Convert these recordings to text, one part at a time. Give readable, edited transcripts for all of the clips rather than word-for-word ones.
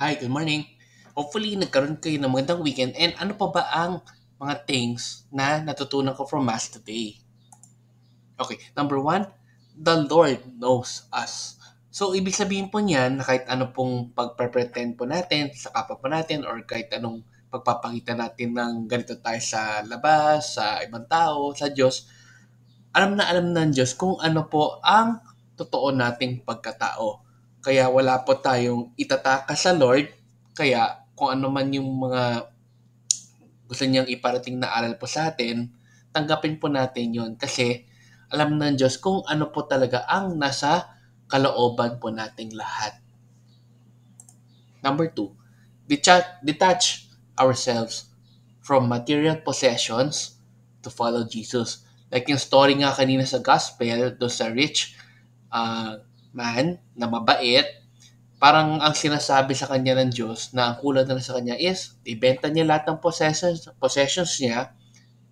Hi, good morning. Hopefully, nagkaroon kayo ng magandang weekend. And ano pa ba ang mga things na natutunan ko from Mass today? Okay, number one, the Lord knows us. So, ibig sabihin po niyan na kahit ano pong pagpre-pretend po natin sa kapwa po natin or kahit anong pagpapakita natin ng ganito tayo sa labas, sa ibang tao, sa Diyos, alam ng Diyos kung ano po ang totoo nating pagkatao. Kaya wala po tayong itataka sa Lord. Kaya kung ano man yung mga gusto niyang iparating na aral po sa atin, tanggapin po natin yon kasi alam ng Diyos kung ano po talaga ang nasa kalooban po nating lahat. Number two, detach ourselves from material possessions to follow Jesus. Like yung story nga kanina sa gospel, do sa rich man na mabait, parang ang sinasabi sa kanya ng Diyos na ang kulang na sa kanya is ibenta niya lahat ng possessions niya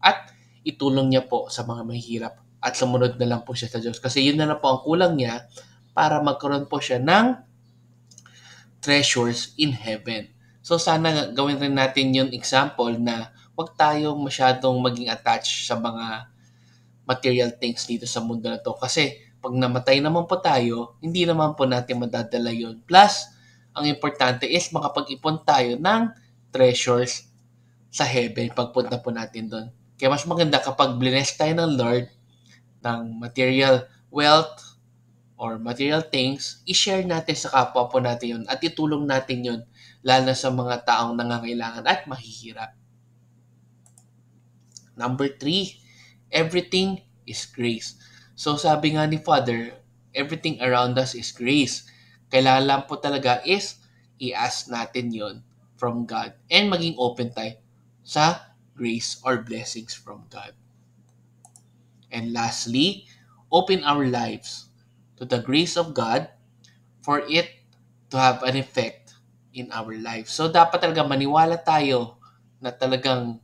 at itulong niya po sa mga mahihirap at sumunod na lang po siya sa Diyos. Kasi yun na lang po ang kulang niya para magkaroon po siya ng treasures in heaven. So sana gawin rin natin yung example na wag tayong masyadong maging attached sa mga material things dito sa mundo na to. Kasi pag namatay naman po tayo, hindi naman po natin madadala yun. Plus, ang importante is makapag-ipon tayo ng treasures sa heaven pagpunta po natin doon. Kaya mas maganda kapag bless tayo ng Lord ng material wealth or material things, i-share natin sa kapwa po natin yun at itulong natin yun lalo na sa mga taong nangangailangan at mahihirap. Number three, everything is grace. So sabi nga ni Father, everything around us is grace. Kailangan lang po talaga is i-ask natin yon from God and maging open tayo sa grace or blessings from God. And lastly, open our lives to the grace of God for it to have an effect in our life. So dapat talaga maniwala tayo na talagang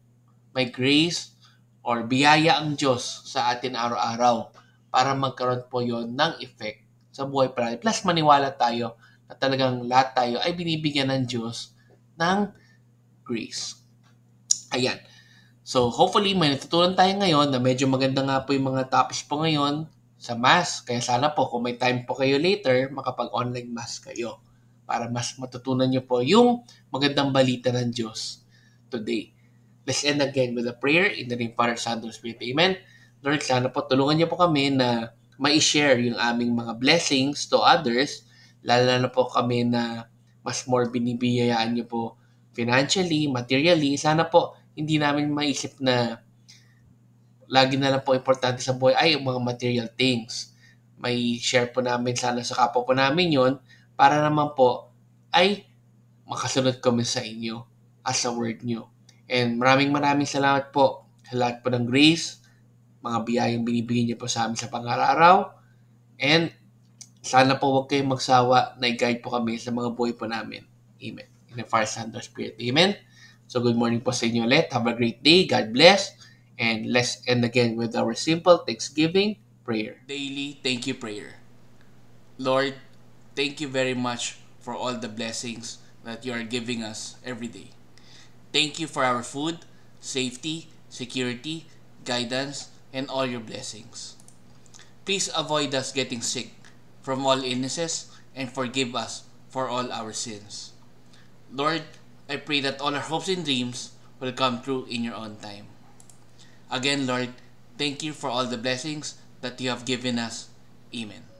may grace or biyaya ang Diyos sa atin araw-araw para magkaroon po yon ng effect sa buhay pa natin. Plus maniwala tayo na talagang lahat tayo ay binibigyan ng Diyos ng grace. Ayan. So, hopefully, may natutunan tayo ngayon na medyo maganda nga po yung mga topics po ngayon sa mass. Kaya sana po, kung may time po kayo later, makapag-online mass kayo para mas matutunan nyo po yung magandang balita ng Diyos today. Let's end again with a prayer in the name of Father, Son, and Spirit. Amen. Lord, sana po tulungan niyo po kami na ma-share yung aming mga blessings to others, lalo na po kami na mas more binibiyayaan niyo po financially, materially. Sana po hindi namin maisip na lagi na lang po importante sa buhay ay yung mga material things. May share po namin sana sa kapwa po namin yon para naman po ay makasunod kami sa inyo as a word nyo. And maraming salamat po sa lahat po ng grace, mga biyayang binibigyan niyo po sa amin sa pang-araw. And sana po huwag kayong magsawa na i-guide po kami sa mga buhay po namin. Amen. In the Father, Son, and Spirit. Amen. So good morning po sa inyo ulit. Have a great day. God bless. And let's end again with our simple Thanksgiving prayer. Daily thank you prayer. Lord, thank you very much for all the blessings that you are giving us every day. Thank you for our food, safety, security, guidance, and all your blessings. Please avoid us getting sick from all illnesses and forgive us for all our sins. Lord, I pray that all our hopes and dreams will come true in your own time. Again, Lord, thank you for all the blessings that you have given us. Amen.